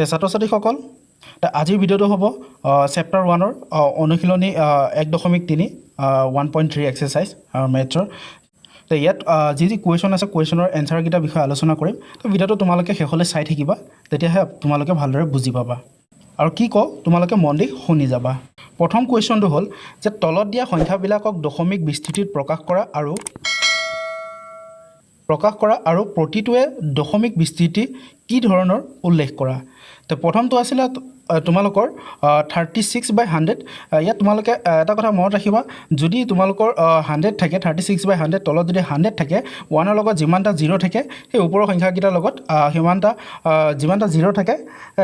ছাত্ৰ ছাত্ৰীসকল আজিৰ ভিডিঅ'টো হ'ব চেপ্টাৰ 1ৰ অনুশীলনী 1.3 1.3 এক্সাৰসাইজ মেথছৰ তো ইয়াত যি কুৱেশ্যন আছে কুৱেশ্যনৰ এনসাৰকেইটাৰ বিষয়ে আলোচনা কৰিম তো ভিডিঅ'টো তোমালোকে শেষলৈ চাই থাকিবা তেতিয়াহে তোমালোকে ভালদৰে বুজি পাবা আৰু কি কওঁ তোমালোকে মন দি শুনি যাবা প্ৰথম কুৱেশ্যনটো হ'ল যে তলত দিয়া সংখ্যাবিলাকক দশমিক বিস্তৃতিত প্ৰকাশ কৰা আৰু প্ৰতিটোৱে দশমিক বিস্তৃতি কি ধৰণৰ উল্লেখ কৰা তো প্ৰথমটো আছিল তোমালোকৰ 36/100 ইয়াত তোমালোকে এটা কথা মনত ৰাখিবা যদি তোমালোকৰ 100 থাকে 36/100 তলত যদি 100 থাকে 1ৰ লগত যিমানটা 0 থাকে সেই ওপৰৰ সংখ্যাকেইটাৰ লগত যিমানটা 0 থাকে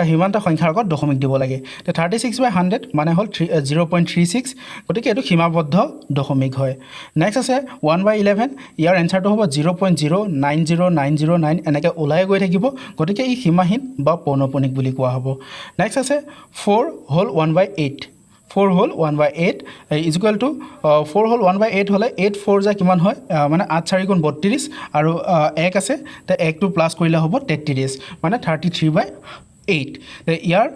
সিমানটা সংখ্যাৰ আগত দশমিক দিব লাগে তো 36/100 মানে হ'ল 0.36 গতিকে এইটো সীমাবদ্ধ দশমিক হয় নেক্সট আছে 1/11 ইয়াৰ এনসাৰটো হ'ব 0.090909 এনেকৈ ওলাই গৈ থাকিব গতিকে ই সীমাহীন বা পৌনঃপুনিক বুলি কোৱা হ'ব নেক্সট আছে 4 হ'ল 1/8 4 হ'ল 1/8 ইকুৱেল টু 4 হ'ল 1/8 হ'লে 8 4 যা কিমান হয় মানে 8 4 গুণ 32 আৰু 1 আছে তে 1 টো প্লাছ কৰিলে হ'ব 33 মানে 33/8 তে ইয়াৰ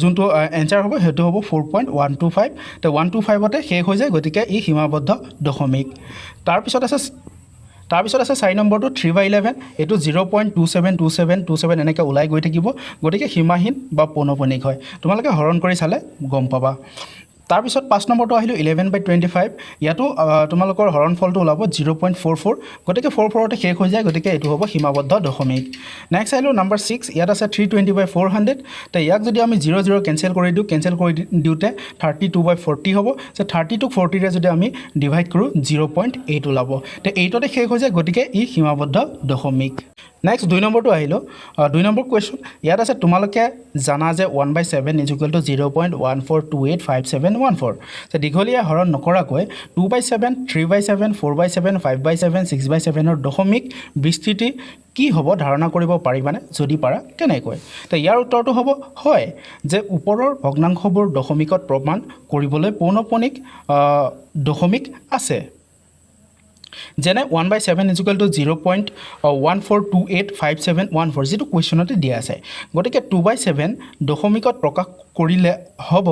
যোনটো এনসাৰ হ'ব হেতু হ'ব 4.125 তে 125 তে শেষ হৈ যায় গতিকে ই সীমাবদ্ধ দশমিক তাৰ পিছত আছে 4 নম্বৰটো 3/11 এইটো 0.272727 এনেকৈ ওলাই গৈ থাকিব গতিকে সীমাহীন বা পৌনঃপুনিক হয় তোমালোকে হৰণ কৰি চালে গম পাবা তাৰপিছত 5 নম্বৰটো আহিলো 11/25 ইয়াতো তোমালোকৰ হৰণ ফলটো ওলাব 0.44 গতিকে 44 তে শেষ হৈ যায় গতিকে এইটো হ'ব সীমাবদ্ধ দশমিক নেক্সট আহিলো নাম্বাৰ 6 ইয়াত আছে 320/400 তে ইয়াক যদি আমি 00 কেনসেল কৰি দিওতে 32/40 হ'ব সো 30 ক 40 ৰে যদি আমি ডিভাইড কৰো 0.8 ওলাব তে 8 তে শেষ হৈ যায় গতিকে ই সীমাবদ্ধ দশমিক নেক্সট 2 নম্বৰটো আহিলো 2 নম্বৰ কুৱেশ্যন ইয়াত আছে তোমালোকে জানা যে 1/7 = 0.14285714 তে দীঘলীয়া হৰণ নকৰাকৈ 2/7 3/7 4/7 5/7 6/7 ৰ দশমিক বিস্তৃতি কি হ'ব ধাৰণা কৰিব পাৰিবানে যদি পাৰা কেনেকৈ তে ইয়াৰ উত্তৰটো হ'ব হয় যে ওপৰৰ ভগ্নাংশবোৰ দশমিকত প্ৰমাণ কৰিবলৈ পৌনঃপুনিক দশমিক আছে যেনে 1/7 = 0.14285714 যেটো কুৱেশ্যনতে দিয়া আছে গতিকে 2/7 দশমিকত প্ৰকাশ কৰিলে হ'ব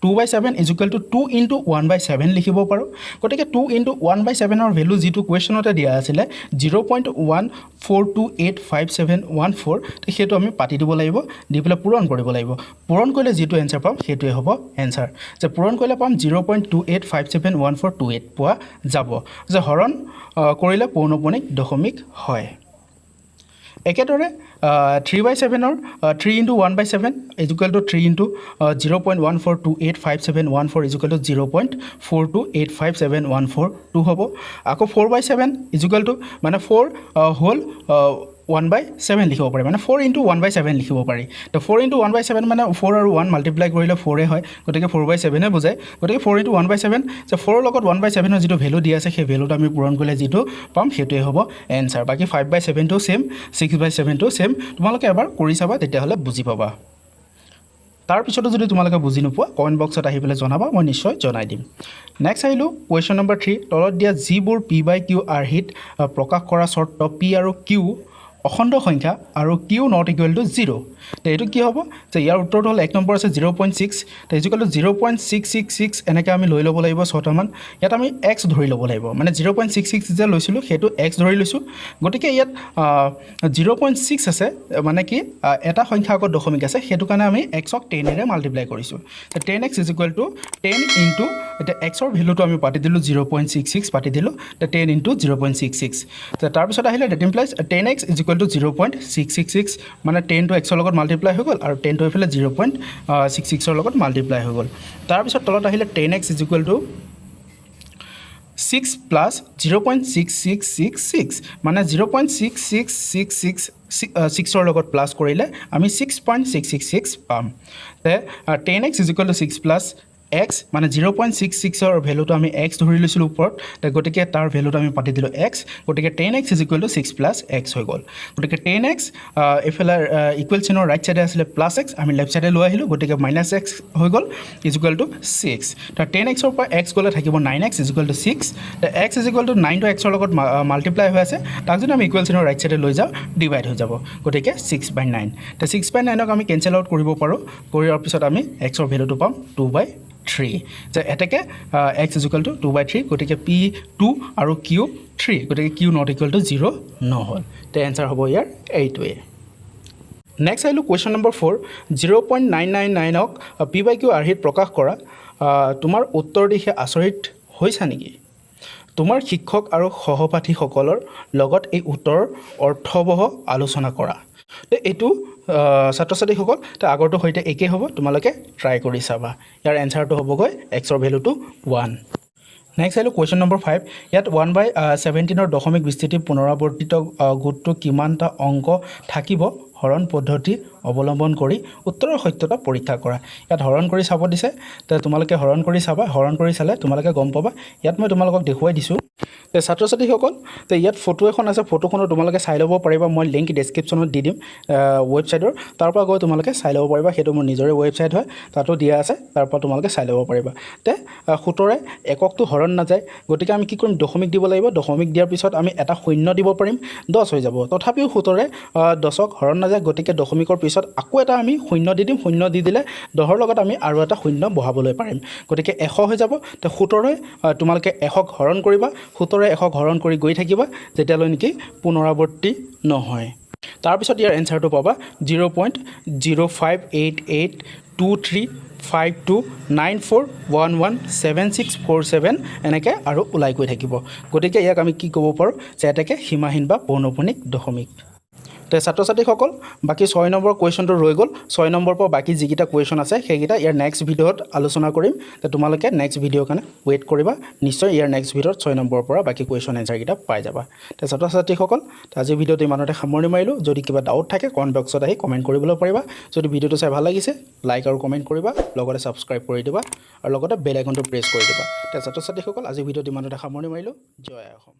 2/7 = 2 * 1/7 লিখিব পাৰো গতিকে 2 * 1/7 ৰ ভ্যালু যেটো কুৱেশ্যনতে দিয়া আছিল 0.14285714 সেইটো আমি পাতি দিব লাগিব দি পেলাই পূৰণ কৰিব লাগিব পূৰণ কৰিলে যেটো এনসাৰ পাম হেতুৱে হ'ব এনসাৰ যে পূৰণ কৰিলে পাম 0.28571428 পোৱা যাব যে হৰণ কৰিলে পৌনঃপুনিক দশমিক হয় একেদৰে 3/7 ৰ 3 * 1/7 = 3 * 0.14285714 = 0.42857142 হ'ব আকৌ 4/7 = মানে 4 হ'ল 1/7 লিখিব পাৰি মানে 4 * 1/7 লিখিব পাৰি তো 4 * 1/7 মানে 4 আৰু 1 মাল্টিপ্লাই কৰিলে 4 হয় গতিকে 4/7 এ বুজায় গতিকে 4 * 1/7 যে 4 ৰ লগত 1/7 ৰ যেটো ভ্যালু দিয়া আছে সেই ভ্যালুটো আমি পূৰণ কৰিলে যেটো পাম হেতুৱে হ'ব এনসাৰ বাকি 5/7 টো সেম 6/7 টো সেম তোমালোকে এবাৰ কৰি চাবা তেতিয়া হলে বুজি পাবা তাৰ পিছতো যদি তোমালোকে বুজি নোপোৱা কমেন্ট বক্সত আহি পেলে জনাবা মই নিশ্চয় জনাই দিম নেক্সট আহিলো কুৱেশ্যন নম্বৰ 3 তলত দিয়া যিবোৰ p/q আৰ্হিত প্ৰকাশ কৰা শৰ্ত p আৰু q অখণ্ড সংখ্যা আৰু q ≠ 0 তে এটো কি হ'ব যে ইয়াৰ উত্তৰটো হ'ল 1 নম্বৰ আছে 0.6 তে ইকুৱেল টু 0.666 এনেকৈ আমি লৈ ল'ব লাগিব ছটামান ইয়াত আমি x ধৰি ল'ব লাগিব মানে 0.66 যে লৈছিলো হেতু x ধৰি লৈছো গতিকে ইয়াত 0.6 আছে মানে কি এটা সংখ্যা আগত দশমিক আছে হেতু কাৰণে আমি x ক 10 ৰে মাল্টিপ্লাই কৰিছো তে 10x = 10 ইনটু এটা x ৰ ভ্যালুটো আমি পাতি দিলো 0.66 পাতি দিলো তে 10 ইনটু 0.66 তে তাৰ পিছত আহিলে দ্যাট ইমপ্লাইজ 10x = 0.666 মানে 10 টো x ৰ লগত মাল্টিপ্লাই হৈ গল আৰু 10 টো এফালে 0.66 ৰ লগত মাল্টিপ্লাই হৈ গল তাৰ পিছত তলত আহিলে 10x = 6 plus 0.6666 মানে 0.6666 6 ৰ লগত প্লাস কৰিলে আমি 6.666 পাম তে 10x = 6 plus x মানে 0.66 ৰ ভ্যালুটো আমি x ধৰি লৈছিলো ওপৰত গতিকে তাৰ ভ্যালুটো আমি পাতি দিলো x গতিকে 10x = 6 + x হৈ গল গতিকে 10x ইফালে ইকুৱেল চিনৰ ৰাইট সাইডে আছিল +x আমি লেফট সাইডে লৈ আহিলো গতিকে -x হৈ গল = 6 তা 10x ৰ পৰা x গলে থাকিব 9x = 6 তা x = 9 টো x ৰ লগত মাল্টিপ্লাই হৈ আছে তাক যদি আমি ইকুৱেল চিনৰ ৰাইট সাইডে লৈ যাও ডিভাইড হৈ যাব গতিকে 6/9 তা 6/9 ক আমি কেনসেল আউট কৰিব পাৰো কৰাৰ পিছত আমি x ৰ ভ্যালুটো পাম 2/3 যে এটাকে x = 2/3 গতিকে p2 আৰু q3 গতিকে q not equal to 0 নহল তে आंसर হ'ব ইয়াৰ এইটোৱে নেক্সট আইলো কোৱেশ্চন নম্বৰ 4 0.999 ক p/q আৰ্হিত প্ৰকাশ কৰা তোমাৰ উত্তৰ দিশে আচৰিত হৈছা নেকি তোমাৰ শিক্ষক আৰু সহপাঠীসকলৰ লগত এই উত্তৰৰ অৰ্থবহ আলোচনা কৰা এটো ছাত্ৰ-ছাত্ৰীসকল তে আগৰটো হৈতে একে হ'ব তোমালোকে ট্ৰাই কৰি চাবা ইয়াৰ এনসাৰটো হ'ব গৈ x ৰ ভ্যালুটো 1 নেক্সট আইলো কোৱেশ্চন নম্বৰ 5 ইয়াত 1/17 ৰ দশমিক বিস্তৃতি পুনৰাবৰ্তিত গুণটো কিমানটা অংক থাকিব হৰণ পদ্ধতি অৱলম্বন কৰি উত্তৰৰ সত্যতা পৰীক্ষা কৰা ইয়াত হৰণ কৰি চাব দিছে তে তোমালোকে হৰণ কৰি চাবা হৰণ কৰি চালে তোমালোকে গম পাবা ইয়াত মই তোমালোকক দেখুৱাই দিছো তে ছাত্ৰ-ছাত্ৰীসকল তে ইয়াত ফটো এখন আছে ফটোখনো তোমালোকে চাই ল'ব পাৰিবা মই লিংক ডেসক্ৰিপচনত দি দিম ওয়েবসাইটৰ তাৰ পৰা গৈ তোমালোকে চাই ল'ব পাৰিবা হেতু মোৰ নিজৰে ওয়েবসাইট হয় তাতো দিয়া আছে তাৰ পৰা তোমালোকে চাই ল'ব পাৰিবা তে 17 এককটো হৰণ না যায় গতিকে আমি কি কৰিম দশমিক দিব লাগিব দশমিক দিয়াৰ পিছত আমি এটা শূন্য দিব পাৰিম 10 হৈ যাব তথাপিও 17 10ক হৰণ না যায় গতিকে দশমিকৰ পিছত আকৌ এটা আমি শূন্য দি দিম শূন্য দি দিলে 10ৰ লগত আমি আৰু এটা শূন্য বহাবলৈ পাৰিম গতিকে 100 হৈ যাব তে 17 তোমালোকে 100ক হৰণ কৰিবা 17 100ক হৰণ কৰি গৈ থাকিবা যেতিয়ালৈ নেকি পুনৰাবৰ্তি নহয় তাৰ পিছত ইয়াৰ এনসাৰটো পাবা 0.0588235294117647 এনেকে আৰু উলাই গৈ থাকিব গতিকে ইয়াক আমি কি ক'ব পাৰো যে এটাকে সীমাহীন বা পৌনঃপুনিক দশমিক তে ছাত্ৰ-ছাত্ৰীসকল বাকি 6 নম্বৰ কোৱেশ্চনটো ৰৈ গল 6 নম্বৰ পৰা বাকি যিকিটা কোৱেশ্চন আছে সেইকিটা ইয়াৰ নেক্সট ভিডিওত আলোচনা কৰিম তে তোমালোকে নেক্সট ভিডিও কাৰণে ওয়েট কৰিবা নিশ্চয় ইয়াৰ নেক্সট ভিডিওত 6 নম্বৰ পৰা বাকি কোৱেশ্চন এনসাৰ কিটা পাই যাবা তে ছাত্ৰ-ছাত্ৰীসকল আজি ভিডিওটো ইমানতে সামৰণি মাৰিলো যদি কিবা ডাউট থাকে কমেন্ট বক্সত আহি কমেন্ট কৰিবলৈ পাৰিবা যদি ভিডিওটো চাই ভাল লাগিছে লাইক আৰু কমেন্ট কৰিবা লগতে সাবস্ক্ৰাইব কৰি দিবা আৰু লগতে বেল আইকনটো প্ৰেছ কৰি দিবা তে ছাত্ৰ-ছাত্ৰীসকল আজি ভিডিওটো ইমানতে সামৰণি মাৰিলো জয় অসম